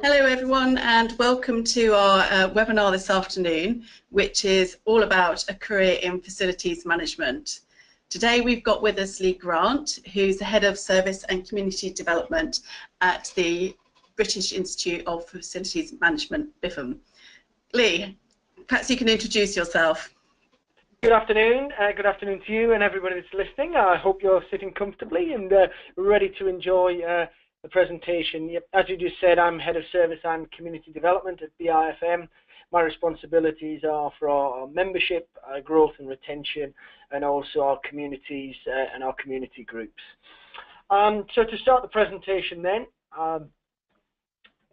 Hello everyone and welcome to our webinar this afternoon, which is all about a career in facilities management. Today we've got with us Lee Grant, who's the Head of Service and Community Development at the British Institute of Facilities Management, BIFM. Lee, perhaps you can introduce yourself. Good afternoon. Good afternoon to you and everybody that's listening. I hope you're sitting comfortably and ready to enjoy the presentation. Yep, as you just said, I'm Head of Service and Community Development at BIFM. My responsibilities are for our membership, growth and retention, and also our communities and our community groups. So to start the presentation then,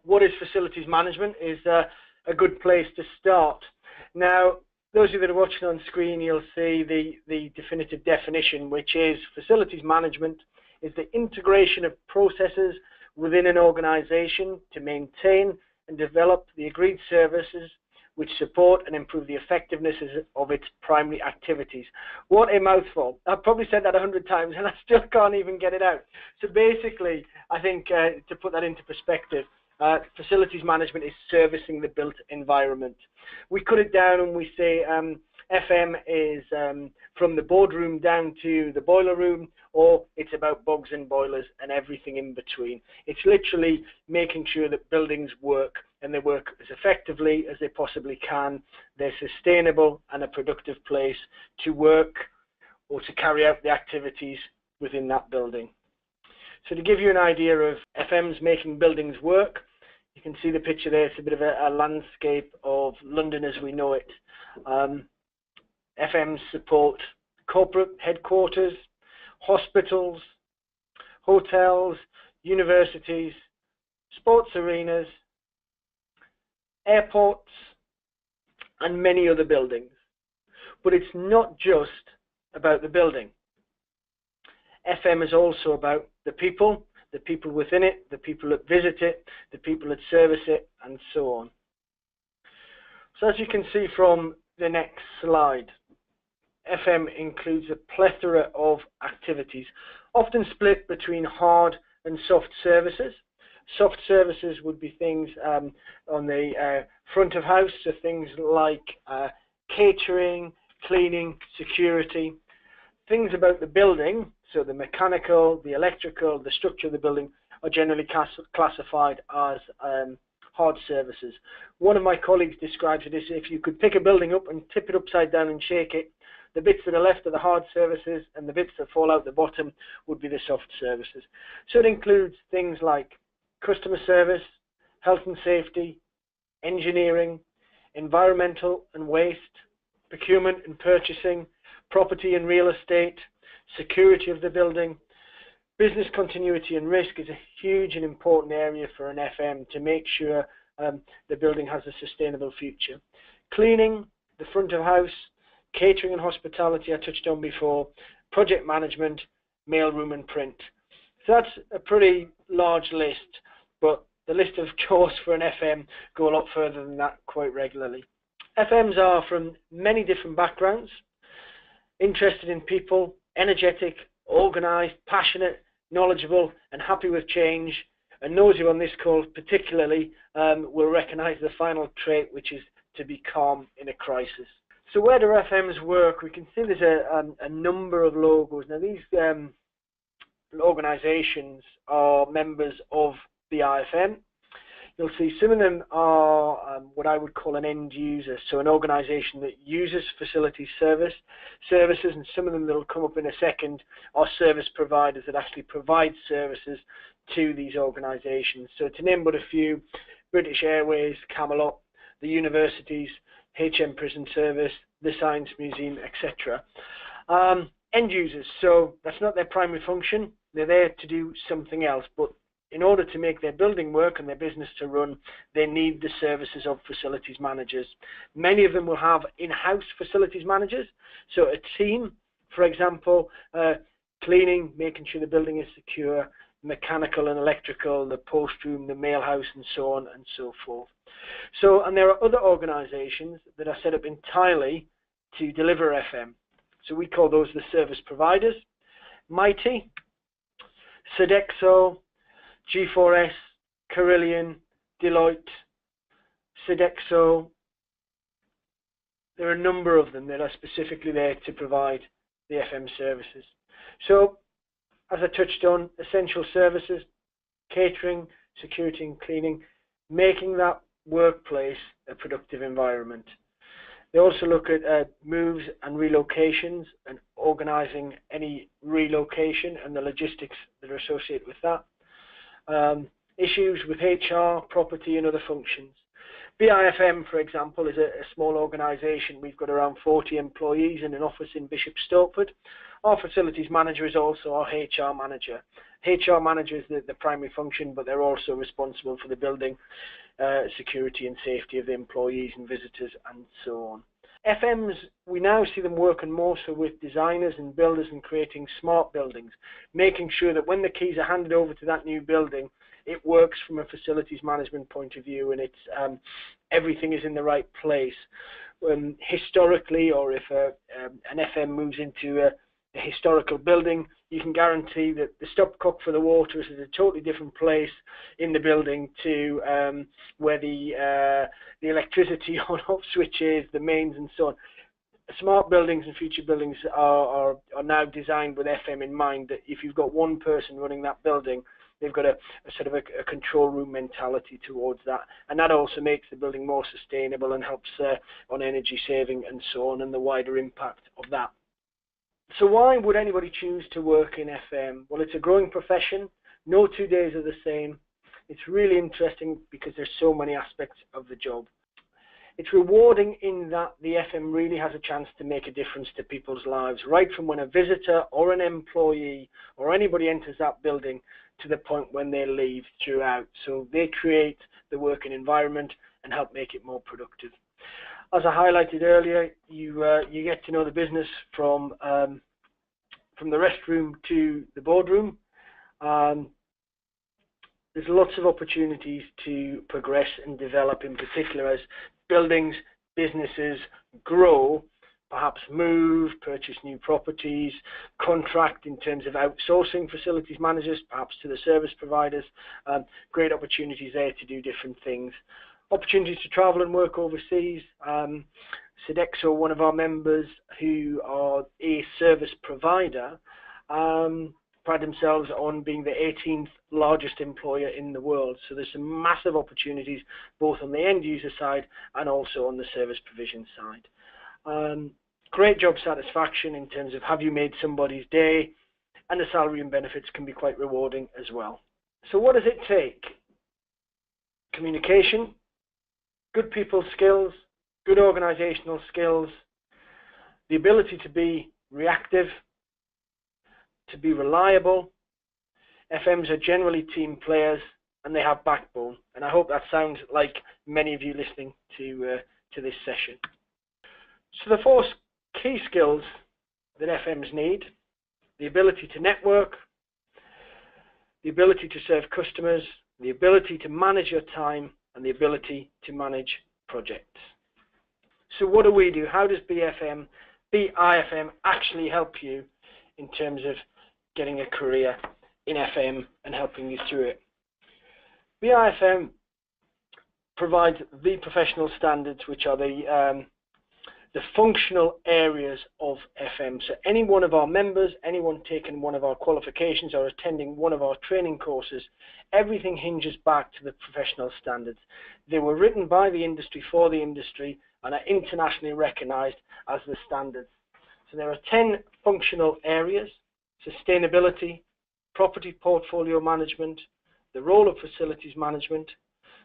what is facilities management is a good place to start. Now, those of you that are watching on screen, you'll see the definitive definition, which is facilities management is the integration of processes within an organization to maintain and develop the agreed services which support and improve the effectiveness of its primary activities. What a mouthful. I've probably said that 100 times and I still can't even get it out. So basically, I think to put that into perspective, facilities management is servicing the built environment. We cut it down and we say FM is from the boardroom down to the boiler room, or it's about bugs and boilers and everything in between. It's literally making sure that buildings work and they work as effectively as they possibly can. They're sustainable and a productive place to work or to carry out the activities within that building. So to give you an idea of FM's making buildings work, you can see the picture there. It's a bit of a landscape of London as we know it. FMs support corporate headquarters, hospitals, hotels, universities, sports arenas, airports, and many other buildings. But it's not just about the building. FM is also about the people within it, the people that visit it, the people that service it, and so on. So as you can see from the next slide, FM includes a plethora of activities, often split between hard and soft services. Soft services would be things on the front of house, so things like catering, cleaning, security. Things about the building, so the mechanical, the electrical, the structure of the building, are generally classified as hard services. One of my colleagues describes it as if you could pick a building up and tip it upside down and shake it, the bits that are left are the hard services and the bits that fall out the bottom would be the soft services. So it includes things like customer service, health and safety, engineering, environmental and waste, procurement and purchasing, property and real estate, security of the building. Business continuity and risk is a huge and important area for an FM to make sure the building has a sustainable future. Cleaning, the front of house, catering and hospitality I touched on before, project management, mailroom and print. So that's a pretty large list, but the list of chores for an FM go a lot further than that quite regularly. FMs are from many different backgrounds, interested in people, energetic, organized, passionate, knowledgeable and happy with change, and those who on this call particularly will recognize the final trait, which is to be calm in a crisis. So where do FMs work? We can see there's a number of logos. Now these organizations are members of the BIFM. You'll see some of them are what I would call an end user, so an organization that uses facility services, and some of them that will come up in a second are service providers that actually provide services to these organizations. So to name but a few, British Airways, Camelot, the universities, HM Prison Service, the Science Museum, etc. End users, so that's not their primary function, they're there to do something else, but in order to make their building work and their business to run, they need the services of facilities managers. Many of them will have in-house facilities managers, so a team, for example, cleaning, making sure the building is secure, mechanical and electrical, the post room, the mail house, and so on and so forth. So, and there are other organizations that are set up entirely to deliver FM. So we call those the service providers. Mighty, Sodexo, G4S, Carillion, Deloitte, Sodexo. There are a number of them that are specifically there to provide the FM services. So, as I touched on, essential services, catering, security and cleaning, making that workplace a productive environment. They also look at moves and relocations and organising any relocation and the logistics that are associated with that. Issues with HR, property and other functions. BIFM, for example, is a small organisation. We've got around 40 employees in an office in Bishop Stortford. Our facilities manager is also our HR manager. HR manager is the primary function, but they're also responsible for the building, security and safety of the employees and visitors and so on. FMs, we now see them working more so with designers and builders and creating smart buildings, making sure that when the keys are handed over to that new building, it works from a facilities management point of view, and it's everything is in the right place. Historically, or if an FM moves into a historical building, you can guarantee that the stopcock for the water is at a totally different place in the building to where the electricity on-off switch is, the mains and so on. Smart buildings and future buildings are now designed with FM in mind, that if you've got one person running that building, they've got a sort of a control room mentality towards that, and that also makes the building more sustainable and helps on energy saving and so on, and the wider impact of that. So why would anybody choose to work in FM? Well, it's a growing profession. No 2 days are the same. It's really interesting because there's so many aspects of the job. It's rewarding in that the FM really has a chance to make a difference to people's lives, right from when a visitor or an employee or anybody enters that building to the point when they leave throughout. So they create the working environment and help make it more productive. As I highlighted earlier, you get to know the business from the restroom to the boardroom. There's lots of opportunities to progress and develop, in particular as buildings, businesses grow, perhaps move, purchase new properties, contract in terms of outsourcing facilities managers, perhaps to the service providers. Great opportunities there to do different things. Opportunities to travel and work overseas. Sodexo, one of our members who are a service provider, pride themselves on being the 18th largest employer in the world. So there's some massive opportunities both on the end user side and also on the service provision side. Great job satisfaction in terms of have you made somebody's day, and the salary and benefits can be quite rewarding as well. So what does it take? Communication, good people skills, good organisational skills, the ability to be reactive, to be reliable. FMs are generally team players and they have backbone. And I hope that sounds like many of you listening to this session. So the 4 key skills that FMs need: the ability to network, the ability to serve customers, the ability to manage your time, and the ability to manage projects. So what do we do? How does BIFM actually help you in terms of getting a career in FM and helping you through it? BIFM provides the professional standards, which are the functional areas of FM. So any one of our members, anyone taking one of our qualifications or attending one of our training courses, everything hinges back to the professional standards. They were written by the industry for the industry and are internationally recognized as the standards. So there are 10 functional areas: sustainability, property portfolio management, the role of facilities management,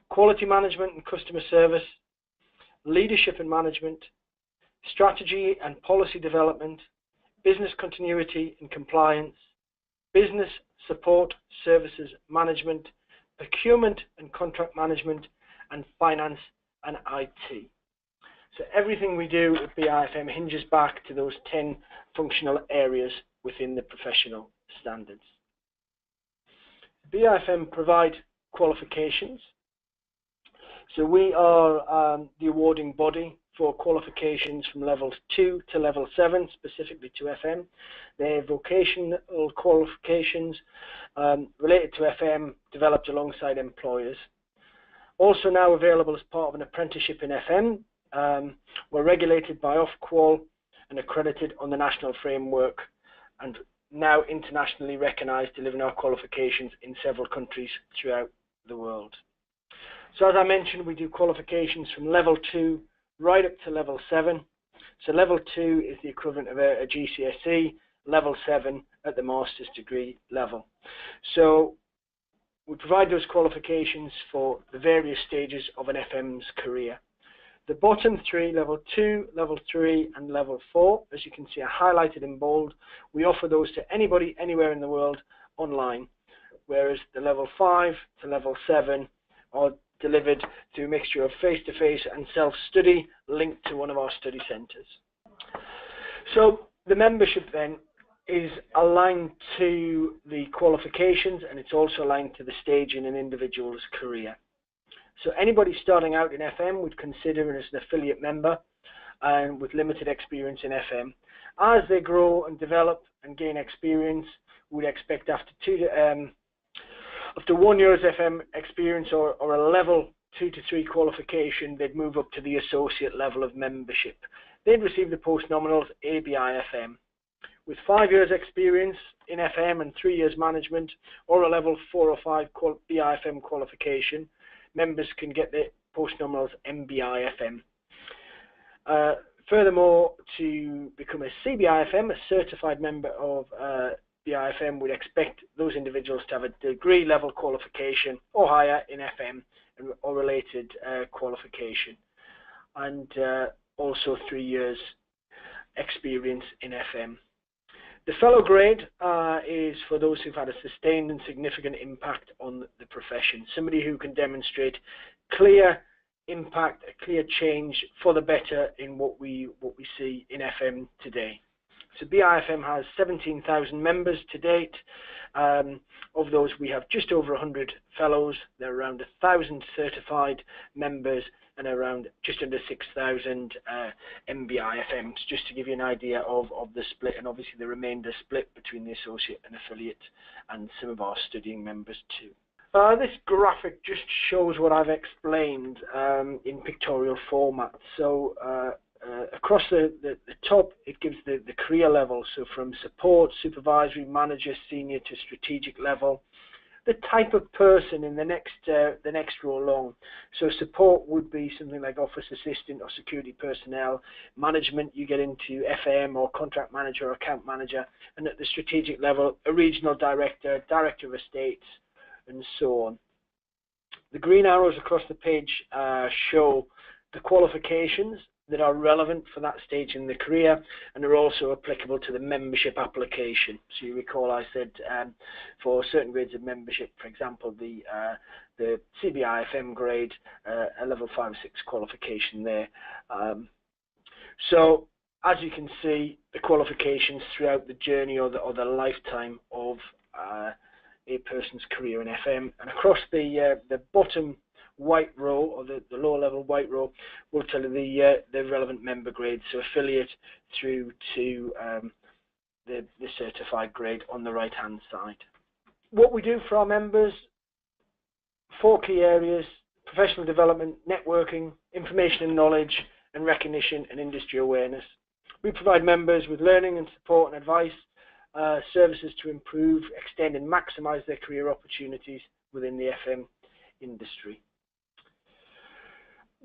quality management and customer service, leadership and management, strategy and policy development, business continuity and compliance, business support services management, procurement and contract management, and finance and IT. So everything we do at BIFM hinges back to those 10 functional areas within the professional standards. BIFM provide qualifications. So we are the awarding body for qualifications from levels 2 to level 7, specifically to FM. They're vocational qualifications related to FM, developed alongside employers. Also now available as part of an apprenticeship in FM. We're regulated by Ofqual and accredited on the national framework, and now internationally recognised, delivering our qualifications in several countries throughout the world. So as I mentioned, we do qualifications from level 2 right up to level 7. So level 2 is the equivalent of a GCSE, level 7 at the master's degree level. So we provide those qualifications for the various stages of an FM's career. The bottom 3, level 2, level 3 and level 4, as you can see are highlighted in bold. We offer those to anybody, anywhere in the world online, whereas the level 5 to level 7 are delivered through a mixture of face-to-face and self-study linked to one of our study centres. So the membership then is aligned to the qualifications, and it's also aligned to the stage in an individual's career. So anybody starting out in FM would consider it as an affiliate member and with limited experience in FM. As they grow and develop and gain experience, we'd expect after 1 year's FM experience or a level 2 to 3 qualification, they'd move up to the associate level of membership. They'd receive the post-nominals ABIFM. With 5 years experience in FM and 3 years management, or a level 4 or 5 BIFM qualification, members can get the post-nominals MBIFM. Furthermore, to become a CBIFM, a certified member of BIFM, would expect those individuals to have a degree level qualification or higher in FM or related qualification, and also 3 years experience in FM. The fellow grade is for those who've had a sustained and significant impact on the profession, somebody who can demonstrate clear impact, a clear change for the better in what we see in FM today. So BIFM has 17,000 members to date. Of those, we have just over 100 fellows. There are around 1,000 certified members and around just under 6,000 MBIFMs, just to give you an idea of the split, and obviously the remainder split between the associate and affiliate and some of our studying members too. This graphic just shows what I've explained in pictorial format. So across the top, it gives the career level, so from support, supervisory, manager, senior to strategic level. The type of person in the next row along. So support would be something like office assistant or security personnel. Management, you get into FM or contract manager or account manager. And at the strategic level, a regional director, director of estates, and so on. The green arrows across the page show the qualifications that are relevant for that stage in the career and are also applicable to the membership application. So you recall I said for certain grades of membership, for example, the CBIFM grade, a level 5 or 6 qualification there. So as you can see, the qualifications throughout the journey or the lifetime of a person's career in FM, and across the bottom white row, or the lower level white row, will tell you the relevant member grades, so affiliate through to the certified grade on the right hand side. What we do for our members: 4 key areas: professional development, networking, information and knowledge, and recognition and industry awareness. We provide members with learning and support and advice, services to improve, extend and maximize their career opportunities within the FM industry.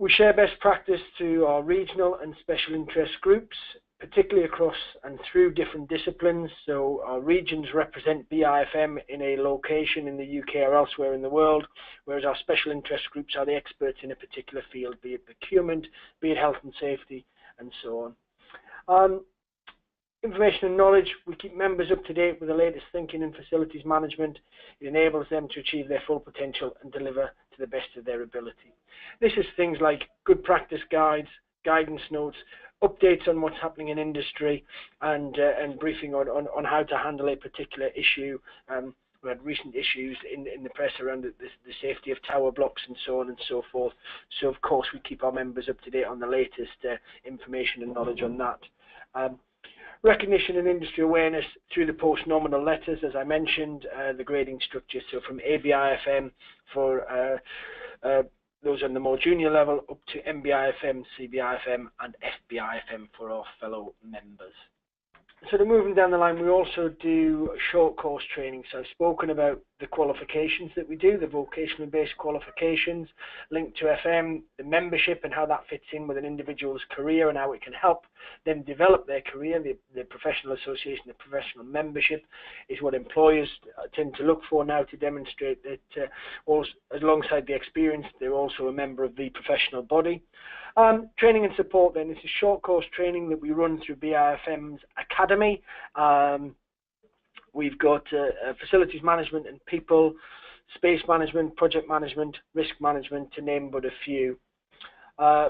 We share best practice to our regional and special interest groups, particularly across and through different disciplines. So our regions represent BIFM in a location in the UK or elsewhere in the world, whereas our special interest groups are the experts in a particular field, be it procurement, be it health and safety, and so on. Information and knowledge: we keep members up to date with the latest thinking in facilities management. It enables them to achieve their full potential and deliver to the best of their ability. This is things like good practice guides, guidance notes, updates on what's happening in industry, and briefing on how to handle a particular issue. We had recent issues in the press around the safety of tower blocks and so on and so forth. So of course we keep our members up to date on the latest information and knowledge on that. Recognition and industry awareness through the post-nominal letters, as I mentioned, the grading structure. So from ABIFM for those those on the more junior level up to MBIFM, CBIFM and FBIFM for our fellow members. So to moving down the line, we also do short course training. So I've spoken about the qualifications that we do, the vocational based qualifications linked to FM, the membership and how that fits in with an individual's career and how it can help them develop their career. The professional association, the professional membership is what employers tend to look for now to demonstrate that also, alongside the experience, they're also a member of the professional body. Training and support then, it's a short course training that we run through BIFM's Academy. We've got facilities management and people, space management, project management, risk management, to name but a few.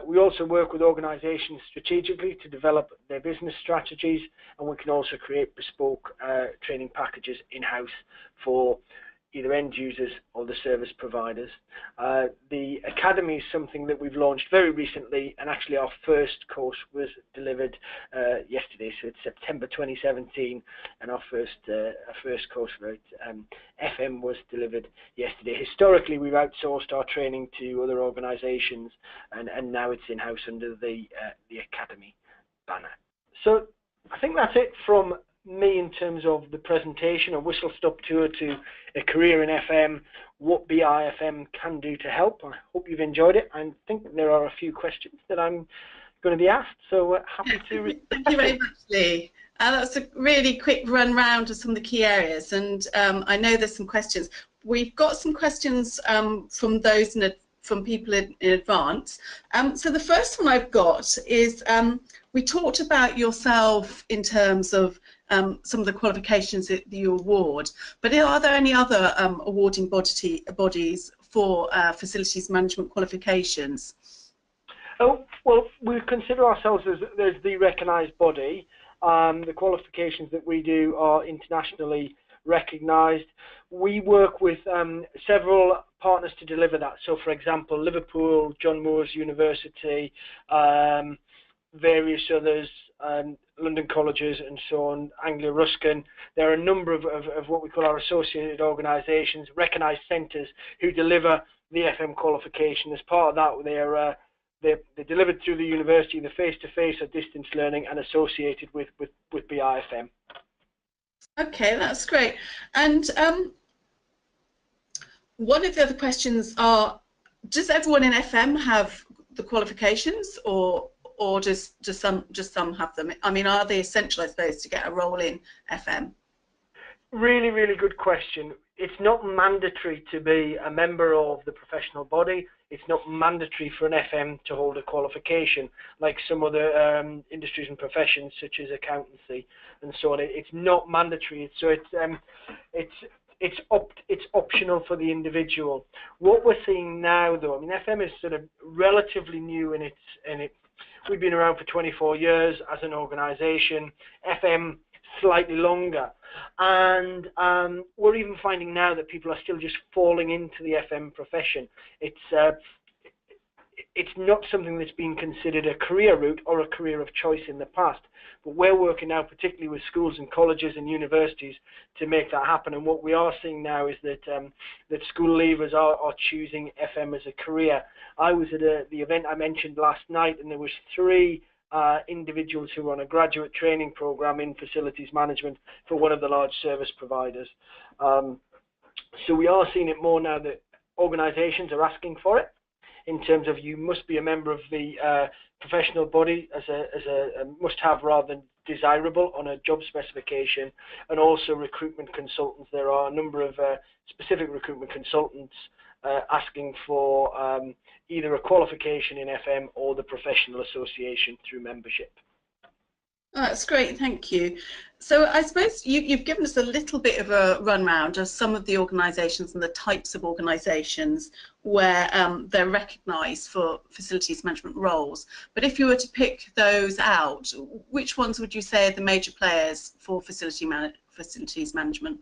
We also work with organisations strategically to develop their business strategies, and we can also create bespoke training packages in-house for either end users or the service providers. The Academy is something that we've launched very recently, and actually our first course was delivered yesterday, so it's September 2017, and our first course for it, FM, was delivered yesterday. Historically, we've outsourced our training to other organisations, and now it's in-house under the Academy banner. So I think that's it from me in terms of the presentation, a whistle-stop tour to a career in FM, what BIFM can do to help. I hope you've enjoyed it. I think there are a few questions that I'm going to be asked, so happy to. Thank you very much, Lee. That's a really quick run round of some of the key areas, and I know there's some questions. We've got some questions from those from people in advance. So the first one I've got is, we talked about yourself in terms of some of the qualifications that you award, but are there any other awarding bodies for facilities management qualifications? Oh, well, we consider ourselves as the recognised body. The qualifications that we do are internationally recognised. We work with several partners to deliver that. So, for example, Liverpool, John Moores University, various others, London colleges and so on, Anglia Ruskin. There are a number of what we call our associated organisations, recognised centres, who deliver the FM qualification. As part of that, they're delivered through the university, either face-to-face or distance learning, and associated with BIFM. Okay, that's great. And one of the other questions are, does everyone in FM have the qualifications, or just some have them? I mean, are they essential, I suppose, to get a role in FM? Really, really good question. It's not mandatory to be a member of the professional body. It's not mandatory for an FM to hold a qualification, like some other industries and professions, such as accountancy and so on. It's not mandatory. So it's optional for the individual. What we're seeing now, though, I mean, FM is sort of relatively new in its. We've been around for 24 years as an organisation. FM slightly longer, and we're even finding now that people are still just falling into the FM profession. It's not something that's been considered a career route or a career of choice in the past, but we're working now particularly with schools and colleges and universities to make that happen. And what we are seeing now is that that school leavers are choosing FM as a career. I was at the event I mentioned last night, and there was 3 individuals who were on a graduate training program in facilities management for one of the large service providers. So we are seeing it more now that organisations are asking for it, in terms of you must be a member of the professional body as a must-have rather than desirable on a job specification. And also recruitment consultants. There are a number of specific recruitment consultants asking for either a qualification in FM or the professional association through membership. Oh, that's great, thank you. So I suppose you've given us a little bit of a run round of some of the organisations and the types of organisations where they're recognised for facilities management roles. But if you were to pick those out, which ones would you say are the major players for facilities management?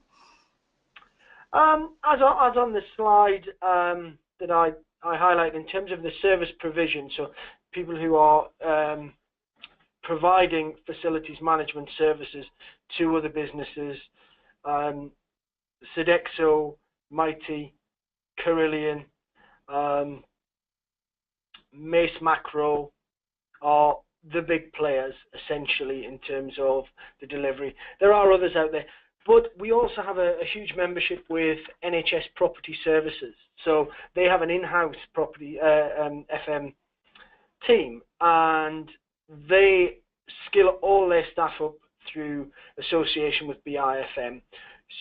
As on the slide that I highlight, in terms of the service provision, so people who are providing facilities management services to other businesses, Sodexo, Mighty, Carillion, Mace Macro are the big players, essentially, in terms of the delivery. There are others out there, but we also have a huge membership with NHS Property Services. So they have an in-house property FM team, and they skill all their staff up through association with BIFM.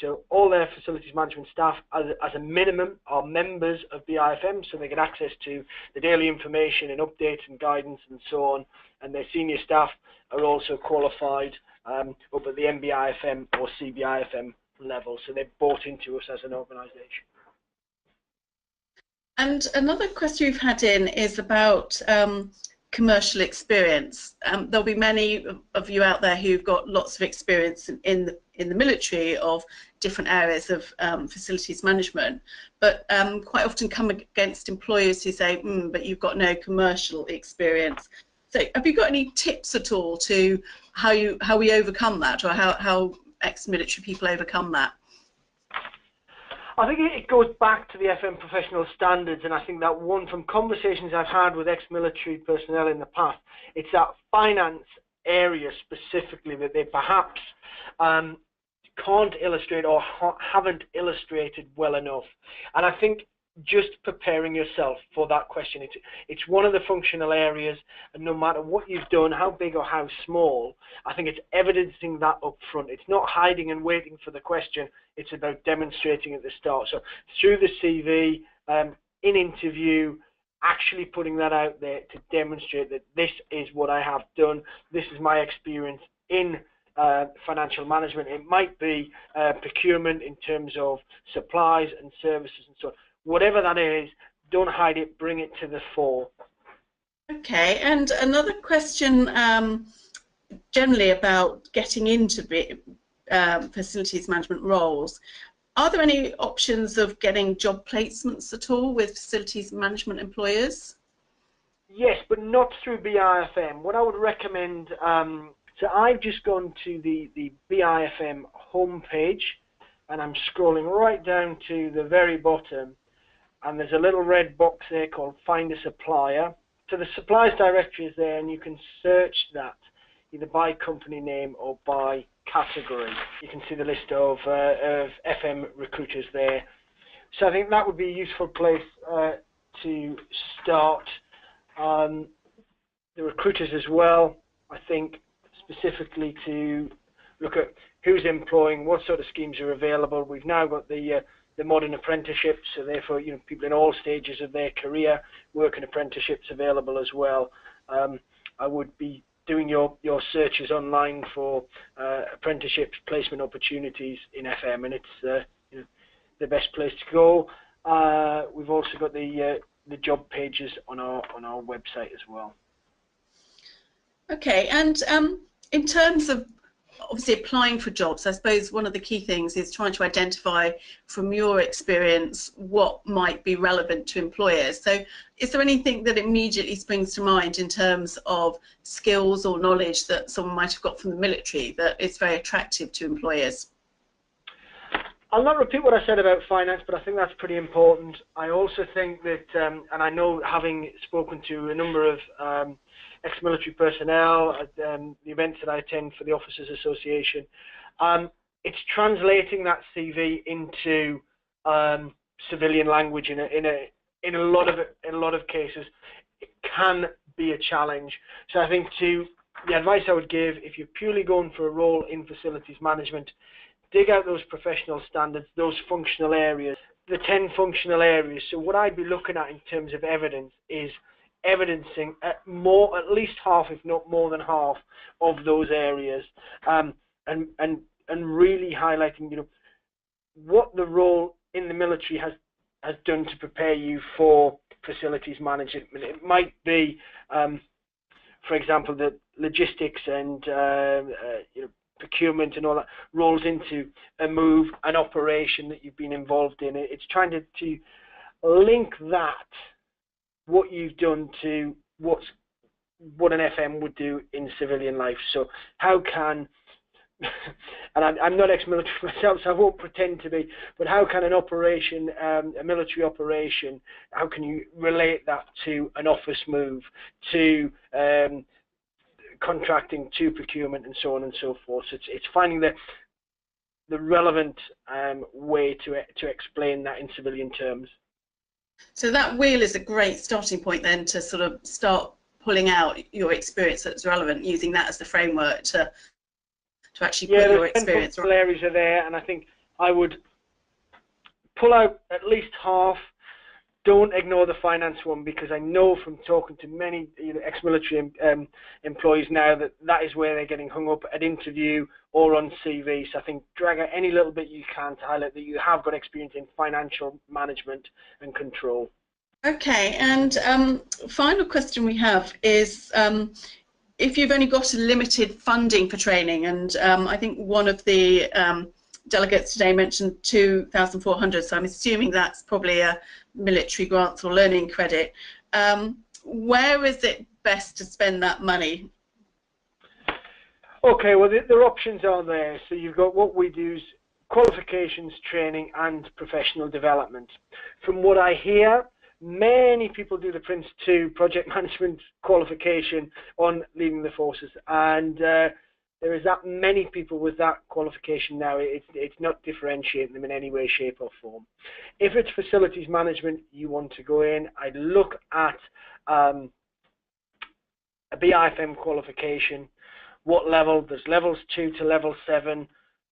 So all their facilities management staff, as a minimum, are members of BIFM, so they get access to the daily information and updates and guidance and so on. And their senior staff are also qualified up at the MBIFM or CBIFM level, so they're bought into us as an organisation. And another question we've had in is about commercial experience. There'll be many of you out there who've got lots of experience in the military of different areas of facilities management, but quite often come against employers who say, but you've got no commercial experience. So have you got any tips at all to how we overcome that, or how ex-military people overcome that? I think it goes back to the FM professional standards, and I think that one from conversations I've had with ex-military personnel in the past, it's that finance area specifically that they perhaps can't illustrate or haven't illustrated well enough. And I think just preparing yourself for that question, it's one of the functional areas, and no matter what you've done, how big or how small, I think it's evidencing that up front. It's not hiding and waiting for the question, it's about demonstrating at the start. So through the CV, in interview, actually putting that out there to demonstrate that this is what I have done, this is my experience in financial management. It might be procurement in terms of supplies and services and so on. Whatever that is, don't hide it, bring it to the fore. Okay, and another question generally about getting into facilities management roles. Are there any options of getting job placements at all with facilities management employers? Yes, but not through BIFM. What I would recommend, so I've just gone to the BIFM homepage, and I'm scrolling right down to the very bottom, and there's a little red box there called Find a Supplier. So the suppliers directory is there, and you can search that either by company name or by category. You can see the list of FM recruiters there. So I think that would be a useful place to start. The recruiters as well, I think, specifically to look at who's employing, what sort of schemes are available. We've now got the modern apprenticeships, so therefore, people in all stages of their career, working apprenticeships available as well. I would be doing your searches online for apprenticeships, placement opportunities in FM, and it's the best place to go. We've also got the job pages on our website as well. Okay, and in terms of obviously applying for jobs, I suppose one of the key things is trying to identify from your experience what might be relevant to employers. So is there anything that immediately springs to mind in terms of skills or knowledge that someone might have got from the military that is very attractive to employers? I'll not repeat what I said about finance, but I think that's pretty important. I also think that, and I know having spoken to a number of ex-military personnel at the events that I attend for the Officers Association, it's translating that CV into civilian language in a lot of cases. It can be a challenge. So I think the advice I would give, if you're purely going for a role in facilities management, dig out those professional standards, those functional areas, the 10 functional areas. So what I'd be looking at in terms of evidence is evidencing at least half, if not more than half, of those areas, and really highlighting, what the role in the military has done to prepare you for facilities management. It might be, for example, the logistics and procurement and all that rolls into a move, an operation that you've been involved in. It's trying to link that, what you've done, to what an FM would do in civilian life. So how can and I'm not ex-military myself, so I won't pretend to be, but how can an operation, a military operation, how can you relate that to an office move, to contracting, to procurement, and so on and so forth? So it's finding the relevant way to explain that in civilian terms. So that wheel is a great starting point then to sort of start pulling out your experience that's relevant, using that as the framework to actually put your experience. Yeah, the areas are there, and I think I would pull out at least half. Don't ignore the finance one, because I know from talking to many ex-military employees now that is where they're getting hung up at interview or on CV. So I think drag out any little bit you can to highlight that you have got experience in financial management and control. Okay, and final question we have is if you've only got a limited funding for training, and I think one of the delegates today mentioned 2,400, so I'm assuming that's probably a military grants or learning credit. Where is it best to spend that money? Okay, well, their options are there. So you've got what we do is qualifications, training, and professional development. From what I hear, many people do the Prince 2 project management qualification on leaving the forces, and there is that many people with that qualification now. It's not differentiating them in any way, shape or form. If it's facilities management you want to go in, I'd look at a BIFM qualification. What level? There's levels 2 to level 7,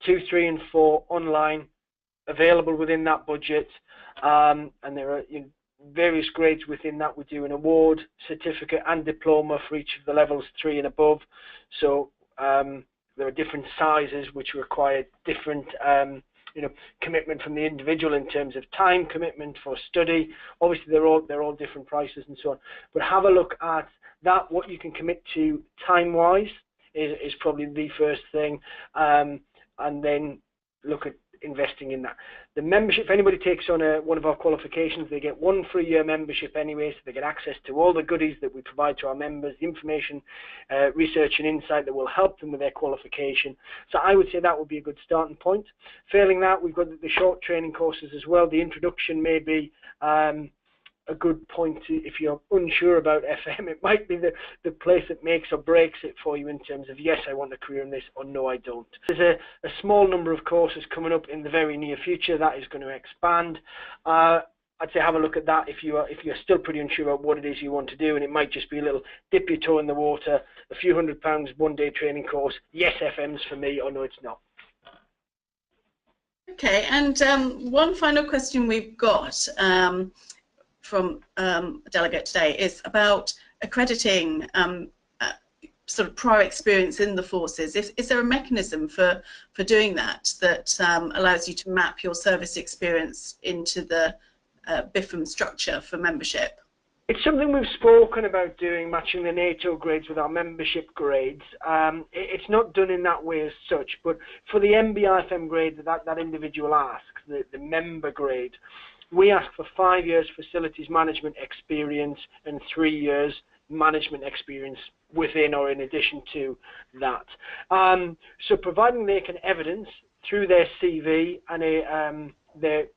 2, 3 and 4 online, available within that budget, and there are various grades within that. We do an award, certificate and diploma for each of the levels 3 and above. So there are different sizes which require different commitment from the individual in terms of time commitment for study. Obviously they're all different prices and so on, but have a look at that. What you can commit to time wise is probably the first thing, and then look at investing in that. The membership, if anybody takes on one of our qualifications, they get 1 free-year membership anyway, so they get access to all the goodies that we provide to our members, the information, research and insight that will help them with their qualification. So I would say that would be a good starting point. Failing that, we've got the short training courses as well. The introduction may be a good point to, if you're unsure about FM, it might be the place that makes or breaks it for you in terms of, yes, I want a career in this, or no, I don't. There's a small number of courses coming up in the very near future that is going to expand. I'd say have a look at that if you're still pretty unsure about what it is you want to do, and it might just be a little dip your toe in the water, a few £100 one-day training course. Yes, FM's for me, or no, it's not. Okay, and one final question we've got from a delegate today is about accrediting sort of prior experience in the forces. Is there a mechanism for doing that allows you to map your service experience into the BIFM structure for membership? It's something we've spoken about doing, matching the NATO grades with our membership grades. It's not done in that way as such, but for the MBIFM grade that individual asks, the member grade, we ask for 5 years facilities management experience and 3 years management experience within or in addition to that. So providing they can evidence through their CV and their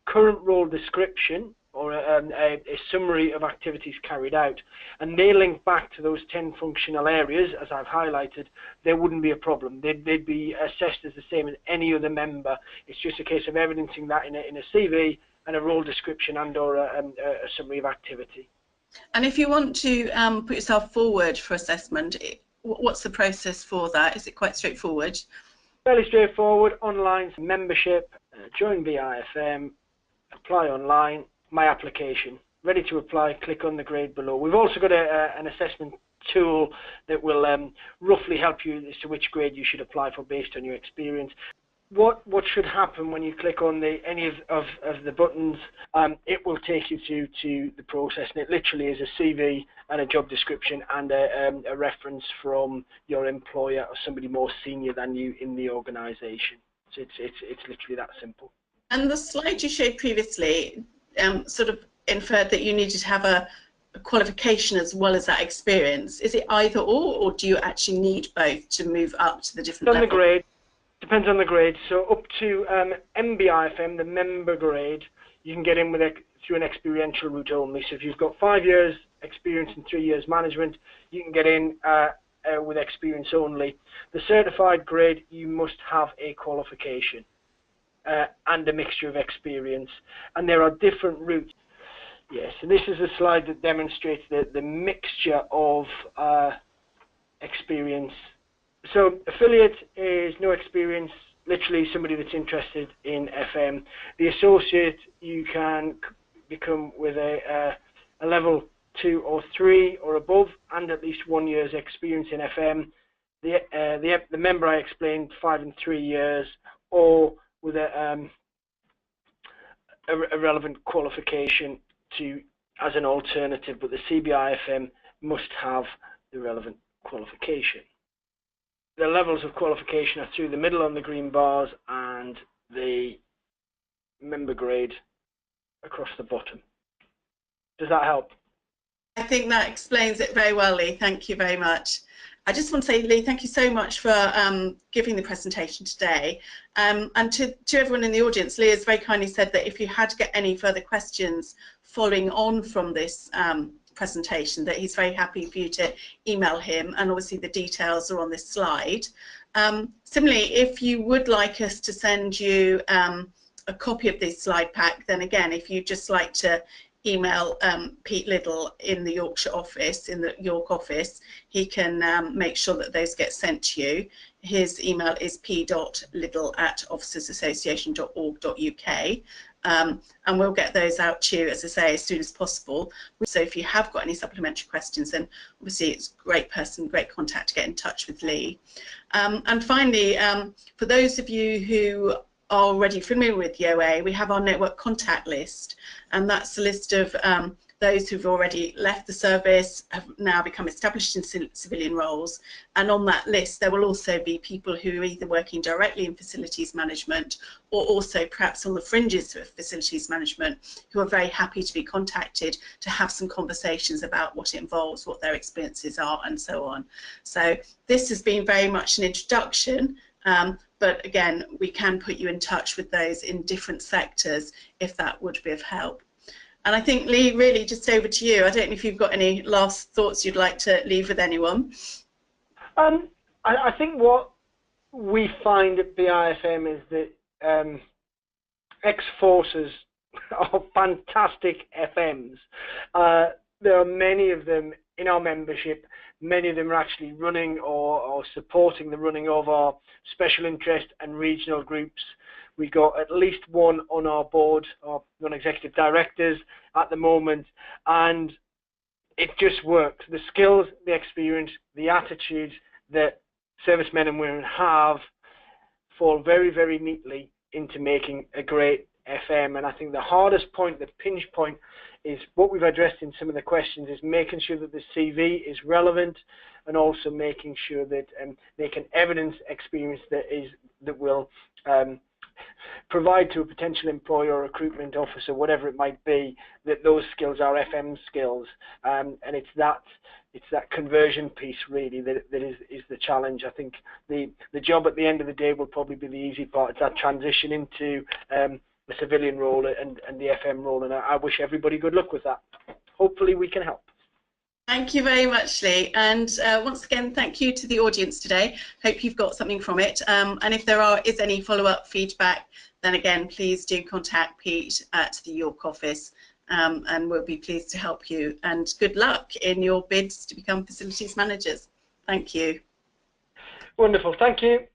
current role description or a summary of activities carried out, and they link back to those 10 functional areas as I've highlighted, there wouldn't be a problem. They'd be assessed as the same as any other member. It's just a case of evidencing that in a CV and a role description and or a summary of activity. And if you want to put yourself forward for assessment, what's the process for that? Is it quite straightforward? Fairly straightforward. Online membership, join BIFM, apply online, my application. Ready to apply, click on the grade below. We've also got an assessment tool that will roughly help you as to which grade you should apply for based on your experience. What should happen when you click on any of the buttons, it will take you to the process, and it literally is a CV and a job description and a reference from your employer or somebody more senior than you in the organisation. So it's literally that simple. And the slide you showed previously sort of inferred that you needed to have a qualification as well as that experience. Is it either or do you actually need both to move up to the different levels? On the grade, Depends on the grade. So up to MBIFM, the member grade, you can get in with through an experiential route only. So if you've got 5 years experience and 3 years management, you can get in with experience only. The certified grade, you must have a qualification and a mixture of experience. And there are different routes. Yes, and this is a slide that demonstrates the mixture of experience. So affiliate is no experience, literally somebody that's interested in FM. The associate, you can become with a level 2 or 3 or above and at least 1 year's experience in FM. The member I explained, 5 and 3 years, or with a relevant qualification as an alternative, but the CBIFM must have the relevant qualification. The levels of qualification are through the middle on the green bars and the member grade across the bottom. Does that help? I think that explains it very well, Lee. Thank you very much. I just want to say, Lee, thank you so much for giving the presentation today. And to everyone in the audience, Lee has very kindly said that if you had to get any further questions following on from this presentation, that he's very happy for you to email him, and obviously the details are on this slide. Similarly, if you would like us to send you a copy of this slide pack, then again, if you'd just like to email Pete Liddle in the Yorkshire office, in the York office, he can make sure that those get sent to you. His email is p.liddle@officersassociation.org.uk, and we'll get those out to you, as I say, as soon as possible. So if you have got any supplementary questions, then obviously it's a great contact to get in touch with Lee. And finally, for those of you who are already familiar with YOA, we have our network contact list, and that's a list of those who've already left the service, have now become established in civilian roles, and on that list there will also be people who are either working directly in facilities management or also perhaps on the fringes of facilities management, who are very happy to be contacted to have some conversations about what it involves, what their experiences are, and so on. So this has been very much an introduction, but again, we can put you in touch with those in different sectors if that would be of help. And I think, Lee, really just over to you. I don't know if you've got any last thoughts you'd like to leave with anyone. I think what we find at BIFM is that ex-forces are fantastic FMs. There are many of them in our membership. Many of them are actually running or supporting the running of our special interest and regional groups. We've got at least one on our board, our non-executive directors at the moment, and it just works. The skills, the experience, the attitudes that servicemen and women have fall very, very neatly into making a great FM. And I think the hardest point, the pinch point, is what we've addressed in some of the questions, is making sure that the CV is relevant, and also making sure that they can evidence experience that will provide to a potential employer or recruitment officer, whatever it might be, that those skills are FM skills, and it's that conversion piece really that is the challenge. I think the job at the end of the day will probably be the easy part. It's that transition into the civilian role and the FM role, and I wish everybody good luck with that. Hopefully we can help. Thank you very much, Lee, and once again thank you to the audience today. Hope you've got something from it, and if there is any follow-up feedback, then again please do contact Pete at the York office, and we'll be pleased to help you, and good luck in your bids to become facilities managers. Thank you. Wonderful, thank you.